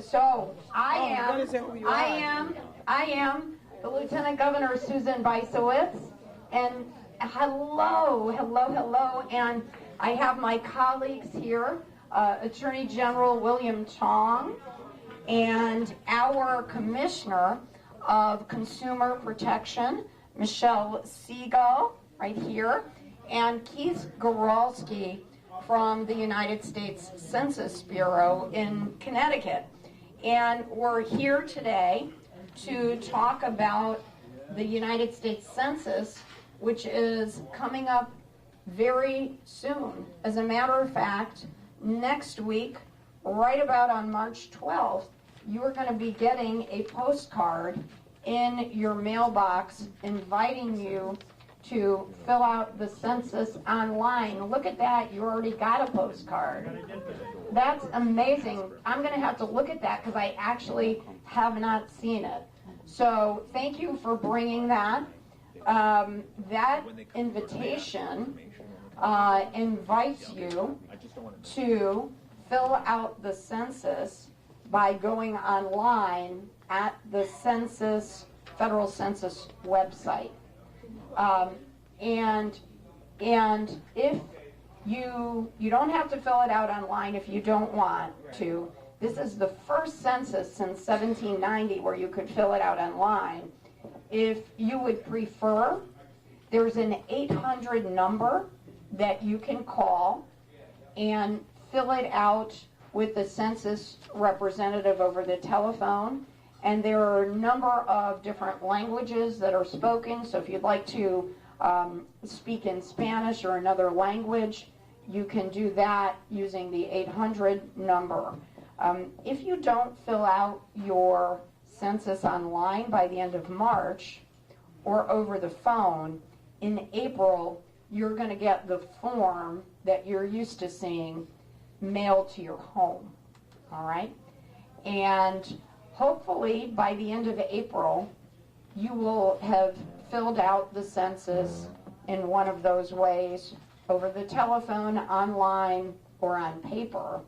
So I am the Lieutenant Governor Susan Bysiewicz, and hello, and I have my colleagues here, Attorney General William Tong, and our Commissioner of Consumer Protection, Michelle Seagull, right here, and Keith Goralski from the United States Census Bureau in Connecticut. And we're here today to talk about the United States Census, which is coming up very soon. As a matter of fact, next week, right about on March 12th, you are going to be getting a postcard in your mailbox inviting you to fill out the census online. Look at that, you already got a postcard. That's amazing. I'm going to have to look at that because I actually have not seen it. So thank you for bringing that. That invitation invites you to fill out the census by going online at the Federal Census website. And if you don't have to fill it out online if you don't want to. This is the first census since 1790 where you could fill it out online. If you would prefer, there's an 800 number that you can call and fill it out with the census representative over the telephone. And there are a number of different languages that are spoken, so if you'd like to speak in Spanish or another language, you can do that using the 800 number. If you don't fill out your census online by the end of March or over the phone, in April, you're going to get the form that you're used to seeing mailed to your home, all right? And hopefully, by the end of April, you will have filled out the census in one of those ways, over the telephone, online, or on paper.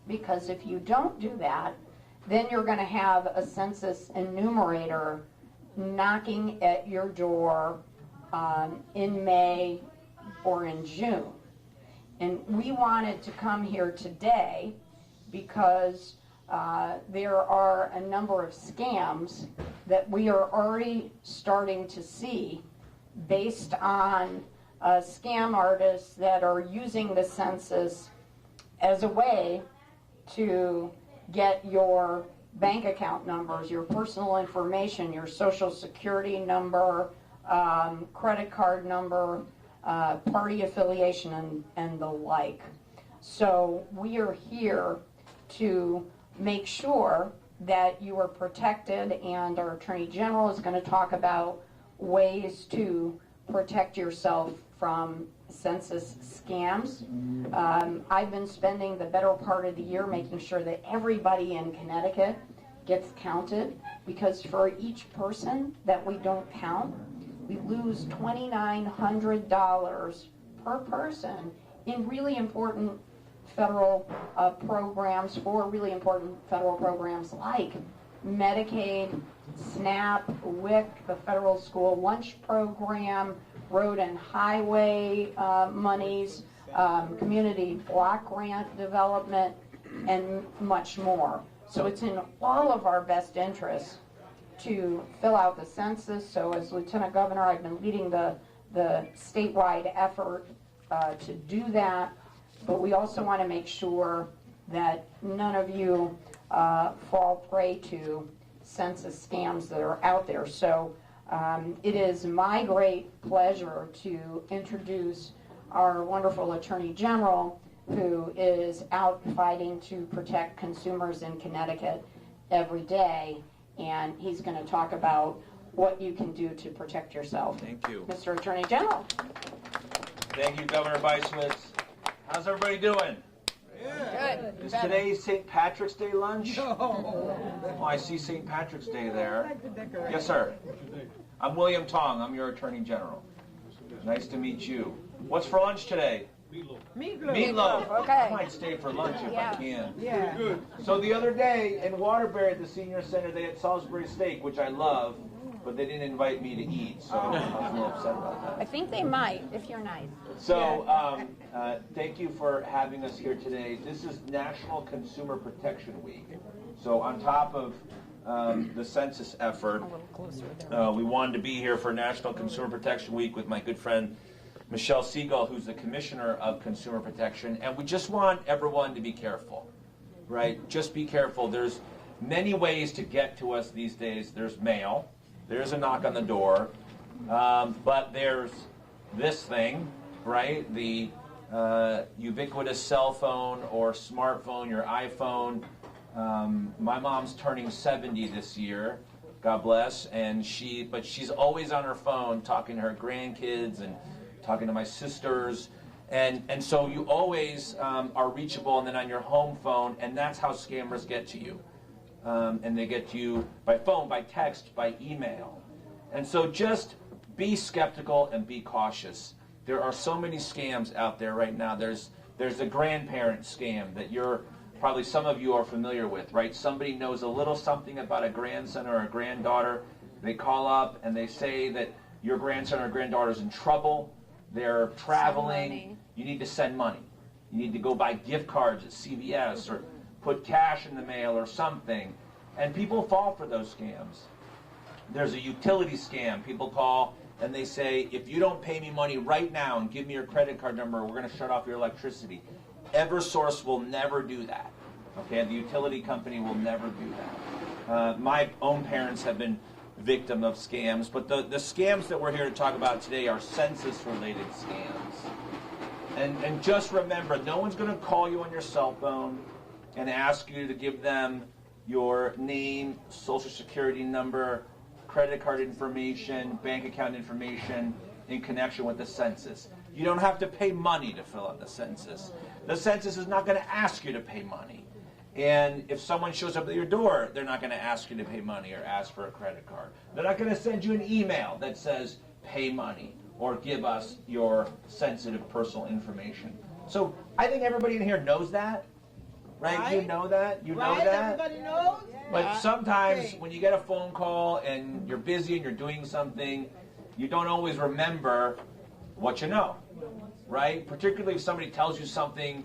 Because if you don't do that, then you're going to have a census enumerator knocking at your door in May or in June. And we wanted to come here today because there are a number of scams that we are already starting to see based on scam artists that are using the census as a way to get your bank account numbers, your personal information, your social security number, credit card number, party affiliation, and the like. So we are here to make sure that you are protected, and our Attorney General is going to talk about ways to protect yourself from census scams. I've been spending the better part of the year making sure that everybody in Connecticut gets counted, because for each person that we don't count, we lose $2,900 per person in really important federal programs, for really important federal programs like Medicaid, SNAP, WIC, the federal school lunch program, road and highway monies, community block grant development, and much more. So it's in all of our best interests to fill out the census. So as Lieutenant Governor, I've been leading the statewide effort to do that. But we also want to make sure that none of you fall prey to census scams that are out there. So it is my great pleasure to introduce our wonderful Attorney General, who is out fighting to protect consumers in Connecticut every day. And he's going to talk about what you can do to protect yourself. Thank you. Mr. Attorney General. Thank you, Governor Bysiewicz. How's everybody doing? Good. Is today St. Patrick's Day lunch? No. Oh, I see St. Patrick's Day there. Yes, sir. I'm William Tong. I'm your Attorney General. Nice to meet you. What's for lunch today? Meatloaf. Okay. I might stay for lunch if I can. Yeah. So the other day in Waterbury at the Senior Center, they had Salisbury steak, which I love, but they didn't invite me to eat, so I was a little upset about that. I think they might, if you're nice. So thank you for having us here today. This is National Consumer Protection Week. So on top of the census effort, we wanted to be here for National Consumer Protection Week with my good friend Michelle Seagull, who's the Commissioner of Consumer Protection, and we just want everyone to be careful, right? Just be careful. There's many ways to get to us these days. There's mail, there's a knock on the door, but there's this thing, right? The ubiquitous cell phone or smartphone, your iPhone. My mom's turning 70 this year, God bless, but she's always on her phone talking to her grandkids and talking to my sisters, and so you always are reachable, and then on your home phone, and that's how scammers get to you. And they get to you by phone, by text, by email. And so just be skeptical and be cautious. There are so many scams out there right now. There's a grandparent scam that probably some of you are familiar with, right? Somebody knows a little something about a grandson or a granddaughter. They call up and they say that your grandson or granddaughter is in trouble. They're traveling. You need to send money. You need to go buy gift cards at CVS or put cash in the mail or something. And people fall for those scams. There's a utility scam. People call and they say, if you don't pay me money right now and give me your credit card number, we're going to shut off your electricity. Eversource will never do that. Okay, the utility company will never do that. My own parents have been victim of scams, but the scams that we're here to talk about today are census-related scams. And just remember, no one's going to call you on your cell phone and ask you to give them your name, social security number, credit card information, bank account information in connection with the census. You don't have to pay money to fill out the census. The census is not going to ask you to pay money. And if someone shows up at your door, they're not going to ask you to pay money or ask for a credit card. They're not going to send you an email that says, pay money or give us your sensitive personal information. So I think everybody in here knows that, right? You know that? You know that? Everybody knows? But sometimes when you get a phone call and you're busy and you're doing something, you don't always remember what you know, right? Particularly if somebody tells you something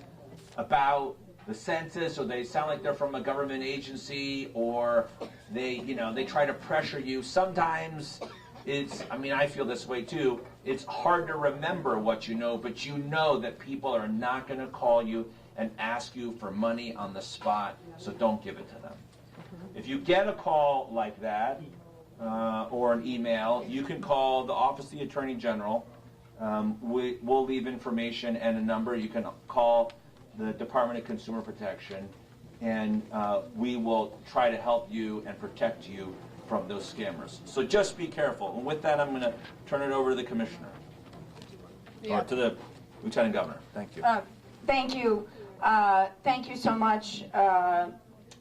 about the census, or they sound like they're from a government agency, or they try to pressure you. Sometimes I feel this way too. It's hard to remember what you know, but you know that people are not going to call you and ask you for money on the spot, so don't give it to them. If you get a call like that, or an email, you can call the Office of the Attorney General. We'll leave information and a number. You can call the Department of Consumer Protection, and we will try to help you and protect you from those scammers. So just be careful. And with that, I'm going to turn it over to the Commissioner, or to the Lieutenant Governor. Thank you. Thank you. Thank you so much,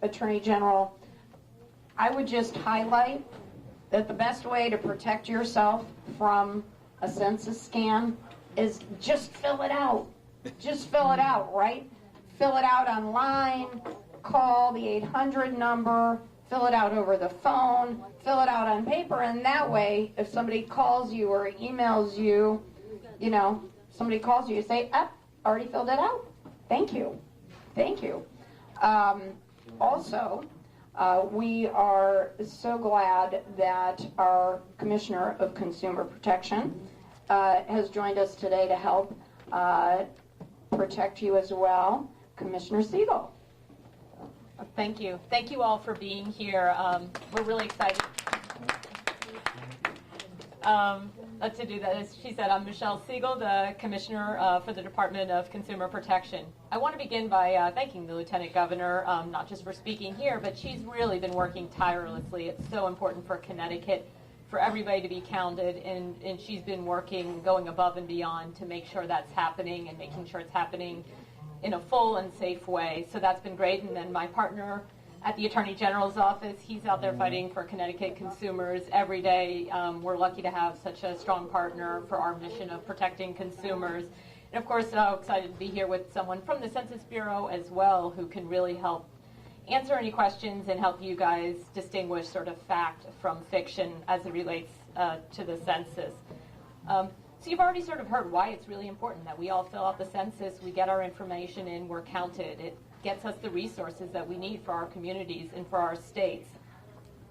Attorney General. I would just highlight that the best way to protect yourself from a census scam is just fill it out. Just fill it out, right? Fill it out online, call the 800 number, fill it out over the phone, fill it out on paper, and that way, if somebody calls you or emails you, somebody calls you say, already filled it out. Thank you. Thank you. Also, we are so glad that our Commissioner of Consumer Protection has joined us today to help protect you as well, Commissioner Siegel. Thank you. Thank you all for being here. We're really excited to do that. As she said, I'm Michelle Seagull, the Commissioner for the Department of Consumer Protection. I want to begin by thanking the Lieutenant Governor, not just for speaking here, but she's really been working tirelessly. It's so important for Connecticut, for everybody to be counted, and she's been working, going above and beyond to make sure that's happening and making sure it's happening in a full and safe way. So that's been great. And then my partner at the Attorney General's office, he's out there fighting for Connecticut consumers every day. We're lucky to have such a strong partner for our mission of protecting consumers. And of course, I'm excited to be here with someone from the Census Bureau as well who can really help answer any questions and help you guys distinguish sort of fact from fiction as it relates to the census. So you've already sort of heard why it's really important that we all fill out the census, we get our information in, we're counted. It gets us the resources that we need for our communities and for our states.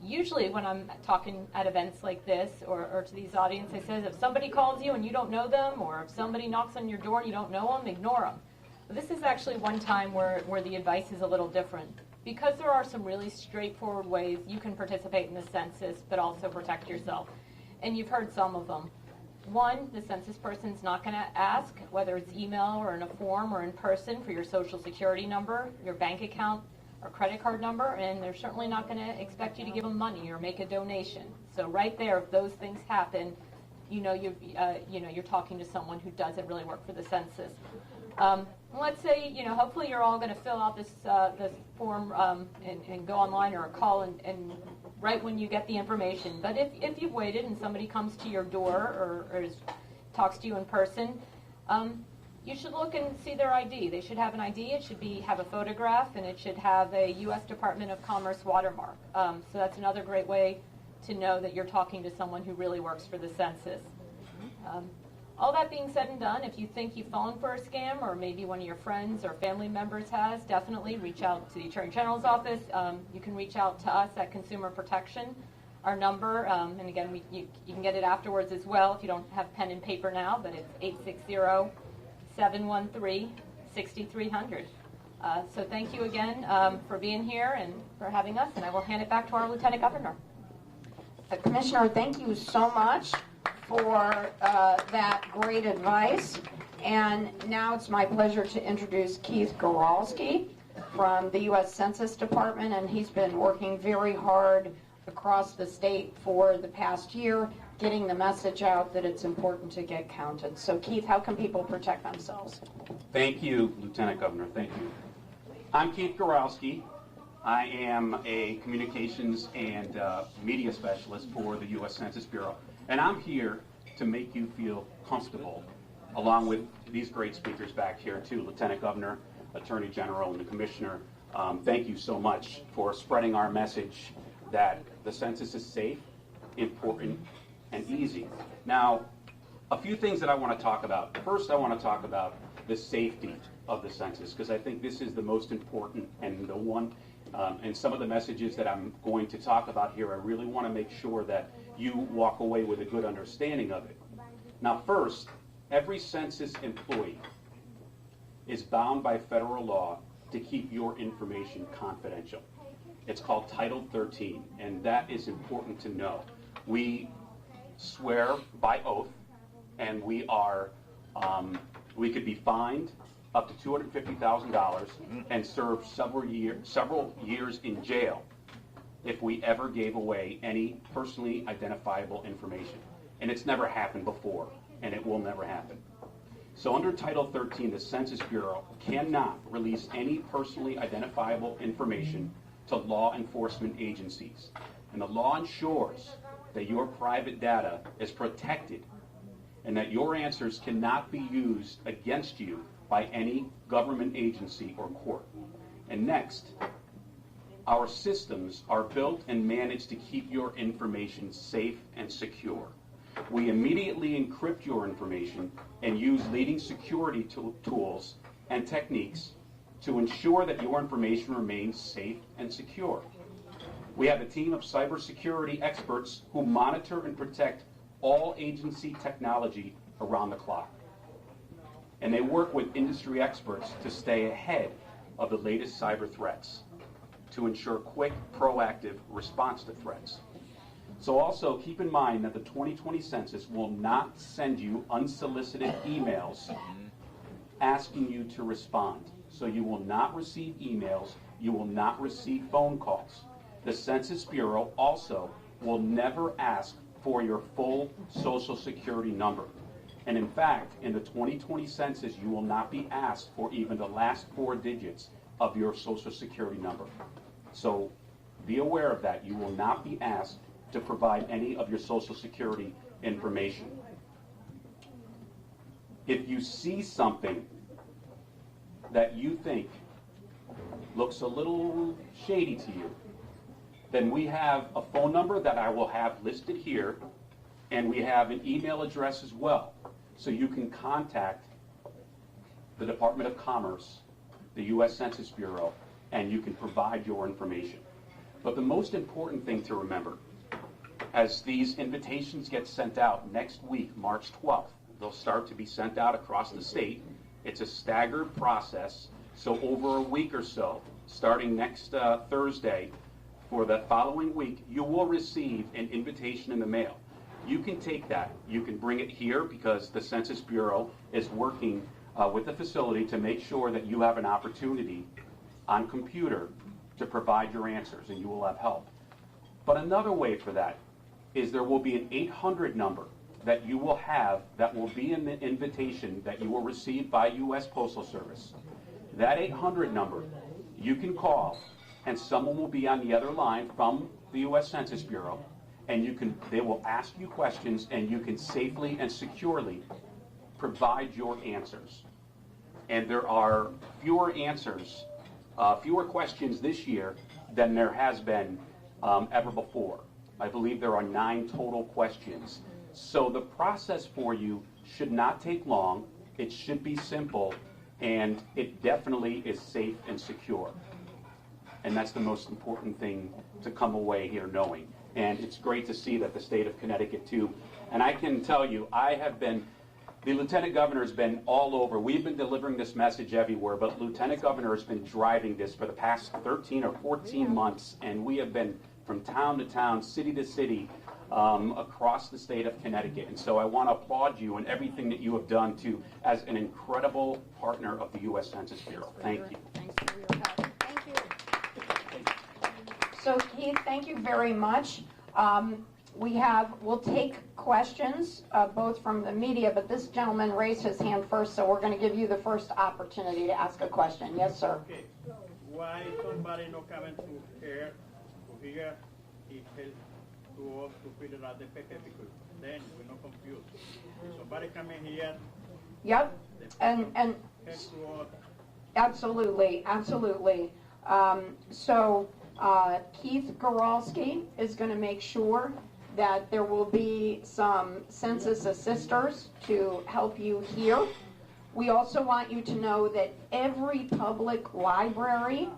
Usually when I'm talking at events like this or to these audiences, I say if somebody calls you and you don't know them, or if somebody knocks on your door and you don't know them, ignore them. But this is actually one time where the advice is a little different. Because there are some really straightforward ways you can participate in the census, but also protect yourself. And you've heard some of them. One, the census person's not going to ask, whether it's email or in a form or in person, for your social security number, your bank account, or credit card number, and they're certainly not going to expect you to give them money or make a donation. So right there, if those things happen, you're talking to someone who doesn't really work for the census. Let's say, hopefully you're all going to fill out this form and go online or call and right when you get the information. But if you've waited and somebody comes to your door or talks to you in person, you should look and see their ID. They should have an ID. It should have a photograph, and it should have a U.S. Department of Commerce watermark. So that's another great way to know that you're talking to someone who really works for the census. All that being said and done, if you think you've fallen for a scam, or maybe one of your friends or family members has, definitely reach out to the Attorney General's office. You can reach out to us at Consumer Protection. Our number, and again, you can get it afterwards as well if you don't have pen and paper now, but it's 860-713-6300. So thank you again for being here and for having us, and I will hand it back to our Lieutenant Governor. Commissioner, thank you so much for that great advice. And now it's my pleasure to introduce Keith Goralski from the U.S. Census Department, and he's been working very hard across the state for the past year, getting the message out that it's important to get counted. So Keith, how can people protect themselves? Thank you, Lieutenant Governor. Thank you. I'm Keith Goralski. I am a communications and media specialist for the U.S. Census Bureau. And I'm here to make you feel comfortable, along with these great speakers back here too, Lieutenant Governor, Attorney General, and the Commissioner. Thank you so much for spreading our message that the census is safe, important, and easy. Now, a few things that I want to talk about. First, I want to talk about the safety of the census, because I think this is the most important and the one, and some of the messages that I'm going to talk about here, I really want to make sure that you walk away with a good understanding of it. Now, first, every census employee is bound by federal law to keep your information confidential. It's called Title 13, and that is important to know. We swear by oath, and we could be fined up to $250,000 and serve several years in jail if we ever gave away any personally identifiable information. And it's never happened before, and it will never happen. So under Title 13, the Census Bureau cannot release any personally identifiable information to law enforcement agencies. And the law ensures that your private data is protected and that your answers cannot be used against you by any government agency or court. And next, our systems are built and managed to keep your information safe and secure. We immediately encrypt your information and use leading security tools and techniques to ensure that your information remains safe and secure. We have a team of cybersecurity experts who monitor and protect all agency technology around the clock. And they work with industry experts to stay ahead of the latest cyber threats to ensure quick, proactive response to threats. So also keep in mind that the 2020 census will not send you unsolicited emails asking you to respond. So you will not receive emails, you will not receive phone calls. The Census Bureau also will never ask for your full Social Security number. And in fact, in the 2020 census, you will not be asked for even the last 4 digits of your Social Security number. So be aware of that. You will not be asked to provide any of your Social Security information. If you see something that you think looks a little shady to you, then we have a phone number that I will have listed here, and we have an email address as well. So you can contact the Department of Commerce, the U.S. Census Bureau, and you can provide your information. But the most important thing to remember, as these invitations get sent out next week, March 12th, they'll start to be sent out across the state. It's a staggered process, so over a week or so, starting next Thursday, for the following week, you will receive an invitation in the mail. You can take that. You can bring it here because the Census Bureau is working with the facility to make sure that you have an opportunity on computer to provide your answers, and you will have help. But another way for that is there will be an 800 number that you will have that will be in the invitation that you will receive by U.S. Postal Service. That 800 number you can call, and someone will be on the other line from the U.S. Census Bureau, and they will ask you questions, and you can safely and securely provide your answers. And there are fewer answers, fewer questions this year than there has been ever before. I believe there are 9 total questions. So the process for you should not take long. It should be simple, and it definitely is safe and secure. And that's the most important thing to come away here knowing. And it's great to see that the state of Connecticut, too. And I can tell you, the Lieutenant Governor has been all over. We've been delivering this message everywhere, but Lieutenant Governor has been driving this for the past 13 or 14 months, and we have been from town to town, city to city, across the state of Connecticut. And so I want to applaud you and everything that you have done as an incredible partner of the U.S. Census Bureau. Thank you. Thanks for your help. Thank you. So Keith, thank you very much. We'll take questions both from the media, but this gentleman raised his hand first, so we're going to give you the first opportunity to ask a question. Yes, sir. Okay. Why somebody not coming to here, to here, it helps to us to figure out the paper because then we're not confused. Somebody coming here. Yep. And helps to us. Absolutely, absolutely. Keith Goralski is going to make sure that there will be some census assisters to help you here. We also want you to know that every public library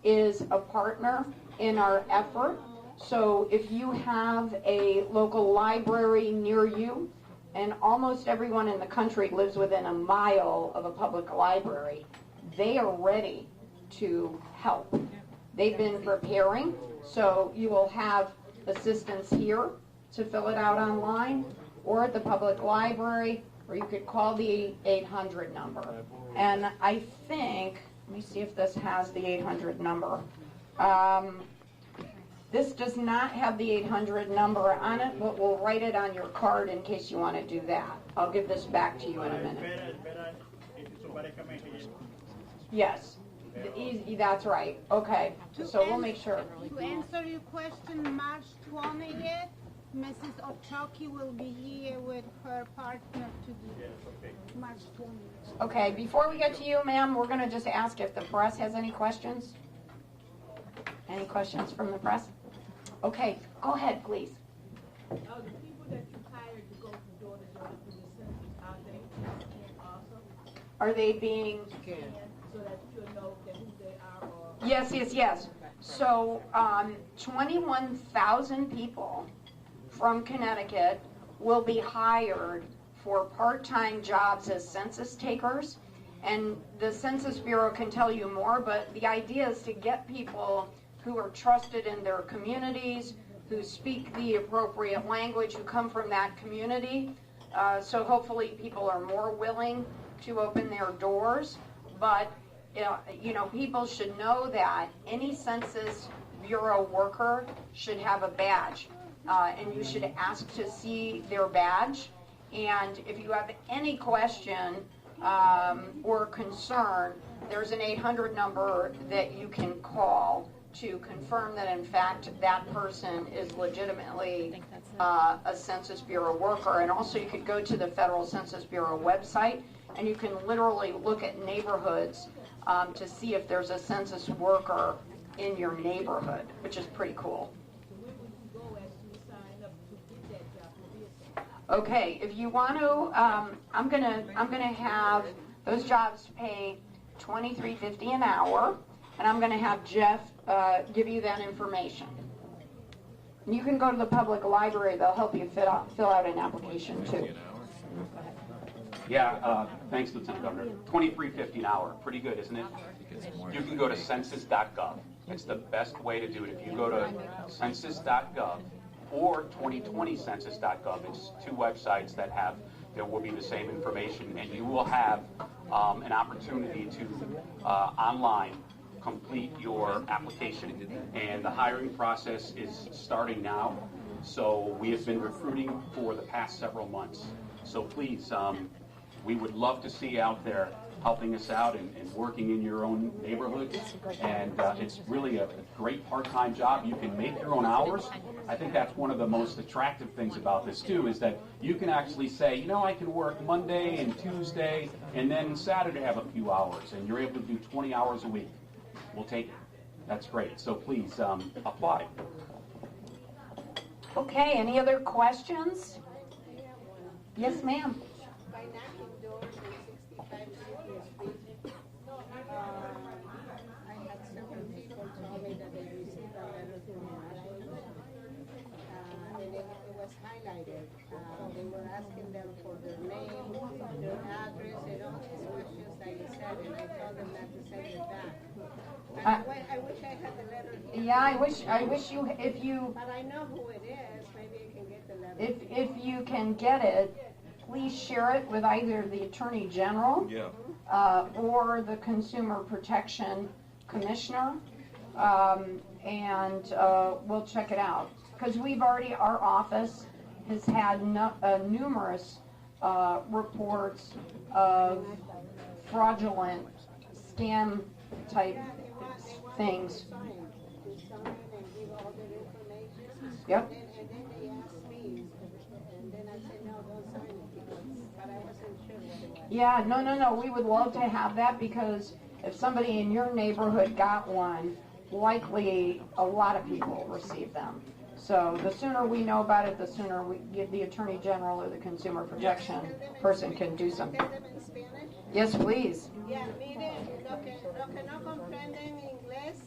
is a partner in our effort. So if you have a local library near you, and almost everyone in the country lives within a mile of a public library, they are ready to help. They've been preparing, so you will have assistance here to fill it out online, or at the public library, or you could call the 800 number. And I think, let me see if this has the 800 number. This does not have the 800 number on it, but we'll write it on your card in case you want to do that. I'll give this back to you in a minute. Better if somebody coming here. Yes, that's right. Okay, so we'll make sure. To answer your question, March 20th, Mrs. Ochoki will be here with her partner to do March 20th. Okay, before we get to you, ma'am, we're going to just ask if the press has any questions. Any questions from the press? Okay, go ahead, please. The people that you hired to go from door to door to the census, are they scanned also? Are they being... Scanned, so that you'll know who they are or... Yes. So 21,000 people from Connecticut will be hired for part-time jobs as census takers. And the Census Bureau can tell you more, but the idea is to get people who are trusted in their communities, who speak the appropriate language, who come from that community. So hopefully people are more willing to open their doors. But people should know that any Census Bureau worker should have a badge. And you should ask to see their badge. And if you have any question or concern, there's an 800 number that you can call to confirm that, in fact, that person is legitimately a Census Bureau worker. And also you could go to the Federal Census Bureau website and you can literally look at neighborhoods to see if there's a census worker in your neighborhood, which is pretty cool. So where would you go as you sign up to get that job to be a census? Okay, if you want to, I'm gonna have those jobs pay $23.50 an hour, and I'm gonna have Jeff give you that information. You can go to the public library; they'll help you fill out an application too. Yeah, thanks, Lieutenant Governor. $23.50 an hour, pretty good, isn't it? You can go to census.gov. It's the best way to do it. If you go to census.gov or 2020census.gov, it's two websites there will be the same information, and you will have an opportunity to online complete your application. And the hiring process is starting now, so we have been recruiting for the past several months. So please, we would love to see you out there helping us out and working in your own neighborhood. And it's really a great part-time job. You can make your own hours. I think that's one of the most attractive things about this too, is that you can actually say, you know, I can work Monday and Tuesday and then Saturday have a few hours, and you're able to do 20 hours a week. We'll take it. That's great. So please apply. Okay, any other questions? Yes, ma'am. By knocking doors in 65 cities, I had several people tell me that they received a letter from Bysiewicz, and it was highlighted. They were asking them for their name, their address, and all these questions that you said, and I told them not to send it back. I wish I had the letter here. Yeah, I wish you, if you, But I know who it is. Maybe I can get the letter. if you can get it, please share it with either the Attorney General or the Consumer Protection Commissioner, and we'll check it out. Because our office has had numerous reports of fraudulent scam type things. Yep. And then they asked me, and then I said, no, don't sign it, but I wasn't sure what it was. Yeah, no, we would love to have that, because if somebody in your neighborhood got one, likely a lot of people receive them. So the sooner we know about it, the sooner the Attorney General or the Consumer Protection person can do something. Tell them in Spanish? Yes, please. Yeah, miren, lo que no comprenden inglés,